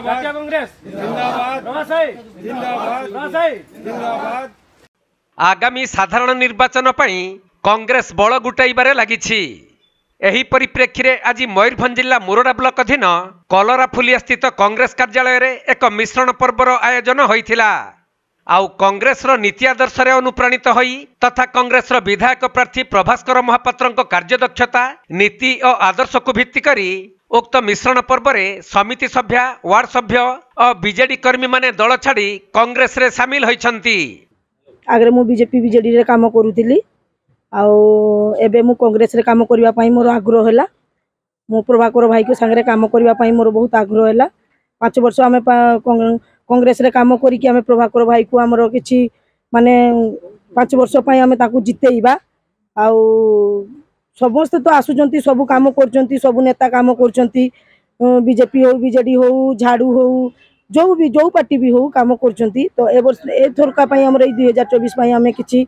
जिंदाबाद कांग्रेस जिंदाबाद। आगामी साधारण निर्वाचन पई कांग्रेस बळ गुटाइबारे लागिछि। एही परिप्रेक्षी रे आज मयूरभंज जिला मुरडा ब्लॉक अधीन कलराफुलिया स्थित कांग्रेस कार्यालय रे एक मिश्रण पर्वर आयोजन होइथिला। आउ कांग्रेस रो नीति आदर्श रे अनुप्राणित होई तथा कांग्रेस रो विधायक प्रार्थी प्रभास्कर महापात्रଙ୍କ कार्यदक्षता नीति और आदर्श को भित्ति करी उक्त मिश्रण पर्व रे समिति सभ्य वार्ड सभ्य और बीजेडी कर्मी माने दल छाड़ी कांग्रेस रे शामिल होइछंती। आगरे मु बीजेपी बीजेडी रे काम करूथिली आउ एबे मु कांग्रेस रे काम करबा पई मोर आग्रह हैला। मु प्रभाकर भाई को संगे काम करबा पई मोर बहुत आग्रह हैला। 5 वर्ष आमे कांग्रेस रे काम करी कि आमे प्रभाकर भाई को हमरो किछि माने 5 वर्ष पई आमे ताकू जितेइबा। आउ समस्त तो आसुचंती सब काम करचंती सब नेता काम करचंती बीजेपी हो बीजेडी हो झाड़ू हो जो पार्टी भी हो काम करचंती। तो ए वर्ष ए थरका पई हमर 2024 पई आमे किछि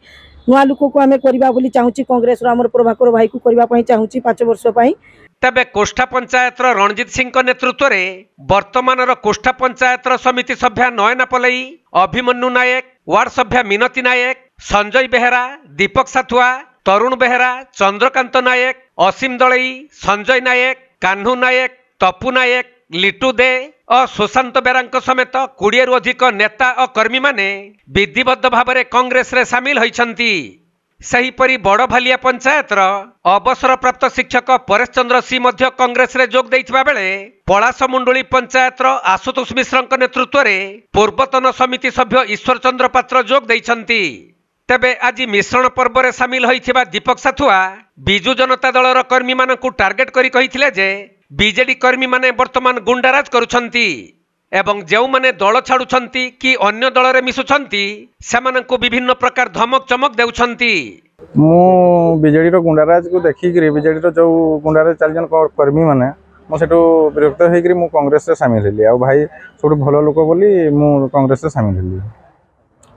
नुआ लोक को आमे करबा बोली चाहूची कांग्रेस रो हमर प्रभाकर भाई को करबा पई चाहूची 5 वर्ष पई। तबे कोष्ठा पंचायत रणजीत सिंह नेतृत्व में वर्तमान कोष्ठा पंचायत समिति सभ्य नयना पलई अभिमन्यु नायक वार्ड सभ्य मिनती नायक संजय बेहेरा दीपक साथुआ तरुण बेहेरा चंद्रकांत नायक असीम दलई संजय नायक कान्हू नायक तपु नायक लिटू दे और सुशांत बेरा समेत 20 रु अधिक नेता और कर्मी माने विधिबद्ध भाव में कांग्रेस रे शामिल होइछंती। सहीपरी बड़ भालिया पंचायत अवसर प्राप्त शिक्षक परेश चंद्र सी मध्य कांग्रेस रे जोग देइथिबा बेले पलासमुंडुली पंचायत आशुतोष मिश्र नेतृत्व में पूर्वतन समिति सभ्य ईश्वर चंद्र पात्र जोग देइछंती। तेबे आज मिश्रण पर्व रे शामिल होइथिबा दीपक साथुआ बिजु जनता दल कर्मी मानकु टार्गेट करी कहिथिले जे बीजेडी कर्मी माने वर्तमान गुंडाराज करुछंती एवं जेउ माने दल छाड़ुछंती कि अन्य दल रे मिसुछंती सेमानकु विभिन्न प्रकार धमक चमक देउछंती। मु बीजेडी रो गुंडाराज को देखि कि बीजेडी रो जो गुंडाराज 4 जन कर्मी माने मो सेटो विरक्त होई कि मु कांग्रेस रे शामिल हेली। आ भाई सब भलो लोक बोली मु कांग्रेस रे शामिल हेली।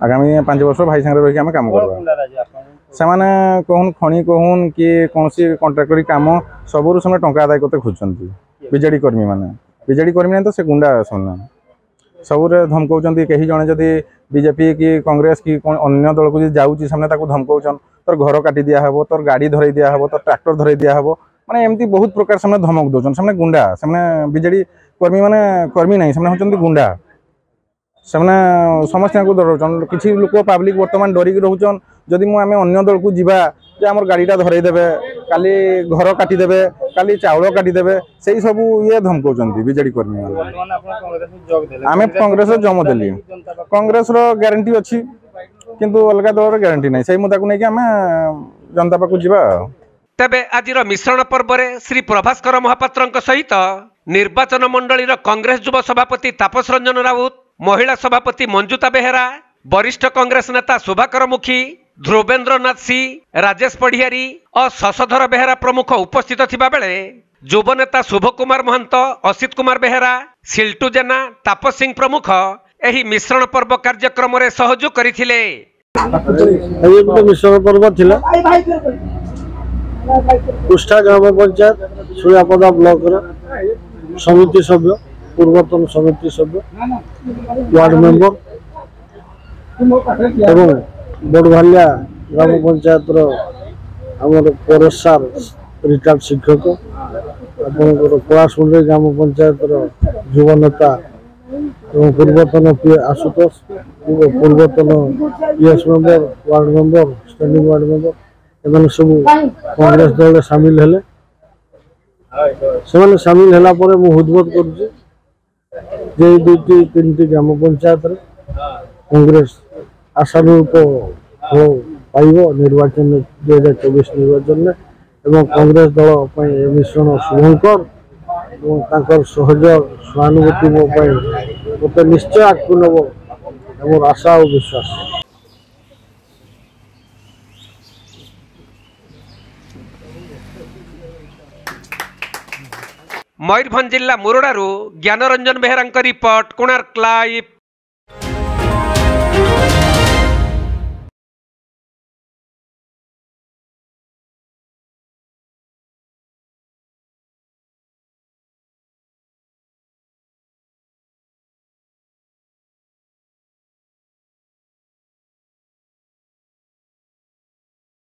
आगामी 5 वर्ष भाई संगे रही हम काम करबा। सेमाने कहून खणी कहून कि कोनसी कॉन्ट्रैक्टरी काम सबरु समय टंका आदाय करते खोजछंती बीजेडी कर्मी माने। बीजेडी कर्मी ने तो से गुंडा सुनना सबुरे धमकाउछंती कहीं जने जदि बीजेपी की कांग्रेस की अन्य दल को जाउची सामने ताको धमकाउछन तोर घर काटी दिया हबो तोर गाड़ी धरई दिया हबो तोर ट्रैक्टर धरई दिया हबो माने एमती बहुत प्रकार सामने धमक दोछन सामने गुंडा सामने बीजेडी कर्मी माने कर्मी नहीं सामने होचंती गुंडा सामने समस्या को डरौछन। किछि लोक पब्लिक वर्तमान डरिक रहउछन जदि मु आमे अन्य दल को जिबा जे हमर गाड़ीटा धरई देबे काली घर काटी देबे काली चाउल काटी देबे सेही सब ये धमकाउछंती बीजेडी कर्मी आमे कांग्रेस जम देली। कांग्रेस रो गारंटी अछि किंतु अलगा दल रो गारंटी नै सेही मुदा को नै कि आमे जनता पाकु जिबा। तबे आजिर मिश्रण पर्व रे श्री प्रभास्कर महापात्रଙ୍କ सहित निर्वाचन मंडली कांग्रेस युवा सभापति तापस रंजन राउत महिला सभापति मंजुता बेहेरा वरिष्ठ कांग्रेस नेता सुभाकर मुखी ध्रुवेन्द्र नाथ सी राजेश पढ़ियारी और शशधर बेहेरा प्रमुख उपस्थित थिबा बेले युव नेता शुभ कुमार महंत असित कुमार बेहेरा सिल्टू जेना तापस सिंह प्रमुख एही मिश्रण पर्व कार्यक्रम रे सहयोग करिथिले। मिश्रण पर्व थिला कुष्ठा ग्राम पंचायत सूर्यापदा ब्लॉक समिति सभ्य पूर्वतन समिति सभ्य वार्ड मेंबर एवं बड़भालिया ग्राम पंचायत आमर परेशार रिटायर्ड शिक्षक आपंकर पलासमुंडली ग्राम पंचायत युव नेता एवं पूर्वतन पी आशुतोष पूर्वतन PS member ward member standing ward member एवं सब कांग्रेस दल शामिल हेले से शामिल होला परे मु उद्बोध करूची जे 2-3 ग्राम पंचायत कांग्रेस आशानुरूप फल पाइब निर्वाचन 2024 निर्वाचन में एवं कांग्रेस दल मिश्रण शुभंकर और सहयोग सहानुभूति मो मत निश्चय आगू नब मोर आशा और विश्वास। मयूरभंज जिला मुरडारू ज्ञानरंजन बेहेरा रिपोर्ट कोणार्क लाइव।